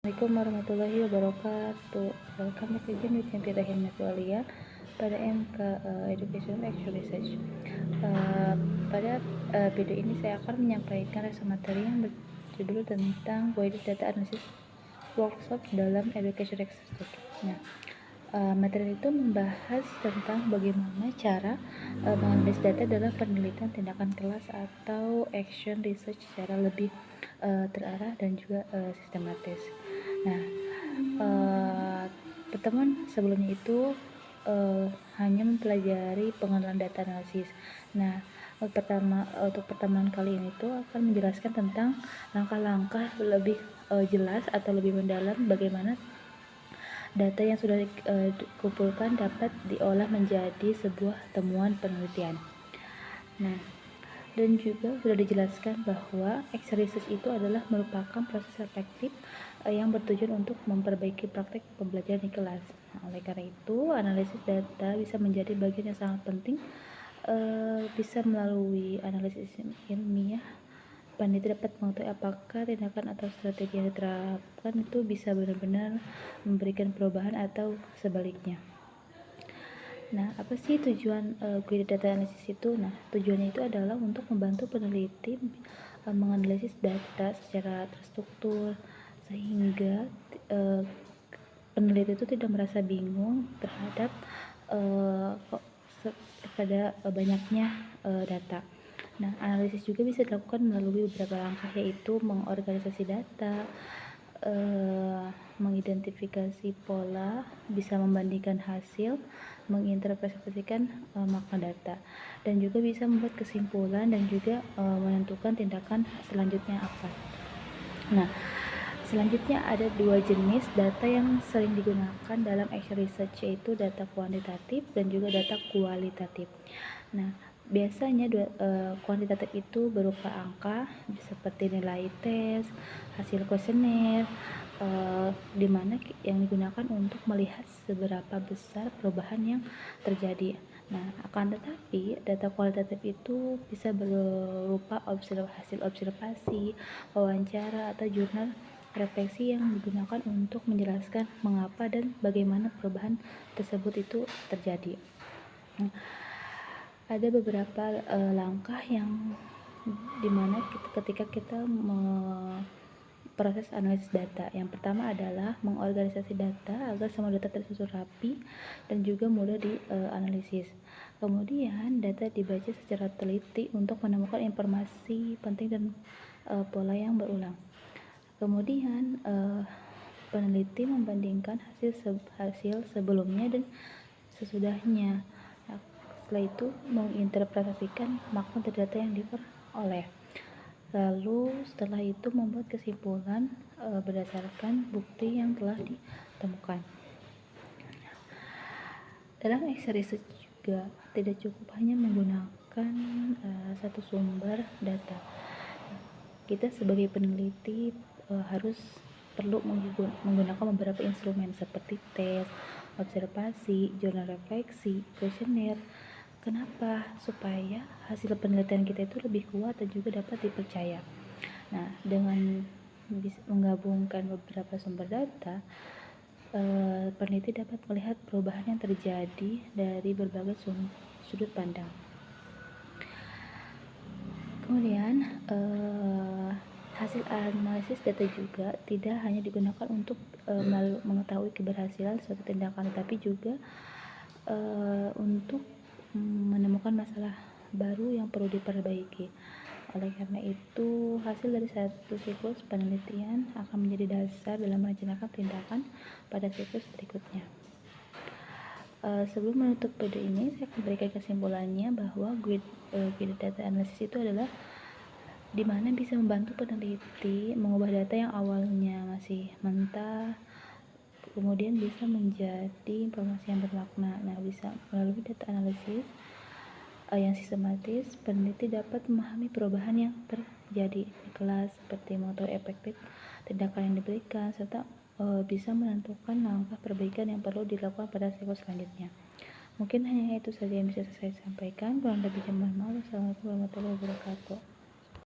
Assalamualaikum warahmatullahi wabarakatuh. Welcome back again with Cynthia Rahimatulia pada MK Education Action Research. Pada video ini saya akan menyampaikan rasa materi yang berjudul tentang Guided Data Analysis Workshop dalam Education Research. Nah, materi itu membahas tentang bagaimana cara menganalisis data dalam penelitian tindakan kelas atau action research secara lebih terarah dan juga sistematis. Nah, pertemuan sebelumnya itu hanya mempelajari pengenalan data analisis. Nah, untuk pertemuan kali ini itu akan menjelaskan tentang langkah-langkah lebih jelas atau lebih mendalam bagaimana data yang sudah dikumpulkan dapat diolah menjadi sebuah temuan penelitian. Nah, dan juga sudah dijelaskan bahwa action research itu adalah merupakan proses reflektif yang bertujuan untuk memperbaiki praktek pembelajaran di kelas. Nah, oleh karena itu, analisis data bisa menjadi bagian yang sangat penting. Bisa melalui analisis ilmiah, peneliti dapat mengetahui apakah tindakan atau strategi yang diterapkan itu bisa benar-benar memberikan perubahan atau sebaliknya. Nah, apa sih tujuan guided data analysis itu? Nah, tujuannya itu adalah untuk membantu peneliti menganalisis data secara terstruktur sehingga peneliti itu tidak merasa bingung terhadap banyaknya data. Nah, analisis juga bisa dilakukan melalui beberapa langkah, yaitu mengorganisasi data, mengidentifikasi pola, bisa membandingkan hasil, menginterpretasikan makna data, dan juga bisa membuat kesimpulan dan juga menentukan tindakan selanjutnya apa. Nah, selanjutnya ada dua jenis data yang sering digunakan dalam action research, yaitu data kuantitatif dan juga data kualitatif. Nah, biasanya kuantitatif itu berupa angka seperti nilai tes, hasil kuesioner, di mana yang digunakan untuk melihat seberapa besar perubahan yang terjadi. Nah, akan tetapi data kualitatif itu bisa berupa hasil observasi, wawancara, atau jurnal refleksi yang digunakan untuk menjelaskan mengapa dan bagaimana perubahan tersebut itu terjadi. Nah, ada beberapa langkah yang dimana ketika kita proses analisis data. Yang pertama adalah mengorganisasi data agar semua data tersusun rapi dan juga mudah dianalisis. Kemudian data dibaca secara teliti untuk menemukan informasi penting dan pola yang berulang. Kemudian peneliti membandingkan hasil sebelumnya dan sesudahnya. Setelah itu menginterpretasikan makna dari data yang diperoleh. Lalu setelah itu membuat kesimpulan berdasarkan bukti yang telah ditemukan. Dalam action research juga tidak cukup hanya menggunakan satu sumber data. Kita sebagai peneliti perlu menggunakan beberapa instrumen seperti tes, observasi, jurnal refleksi, kuesioner. Kenapa? Supaya hasil penelitian kita itu lebih kuat dan juga dapat dipercaya. Nah, dengan menggabungkan beberapa sumber data, peneliti dapat melihat perubahan yang terjadi dari berbagai sudut pandang. Kemudian hasil analisis data juga tidak hanya digunakan untuk mengetahui keberhasilan suatu tindakan, tetapi juga untuk menemukan masalah baru yang perlu diperbaiki. Oleh karena itu, hasil dari satu siklus penelitian akan menjadi dasar dalam merencanakan tindakan pada siklus berikutnya. Sebelum menutup video ini, saya akan berikan kesimpulannya bahwa guided data analysis itu adalah di mana bisa membantu peneliti mengubah data yang awalnya masih mentah kemudian bisa menjadi informasi yang bermakna. Nah, bisa melalui data analisis yang sistematis, peneliti dapat memahami perubahan yang terjadi di kelas, seperti mengetahui efektif tindakan yang diberikan, serta bisa menentukan langkah perbaikan yang perlu dilakukan pada siklus selanjutnya. Mungkin hanya itu saja yang bisa saya sampaikan. Kurang lebihnya mohon maaf. Wassalamualaikum warahmatullahi wabarakatuh.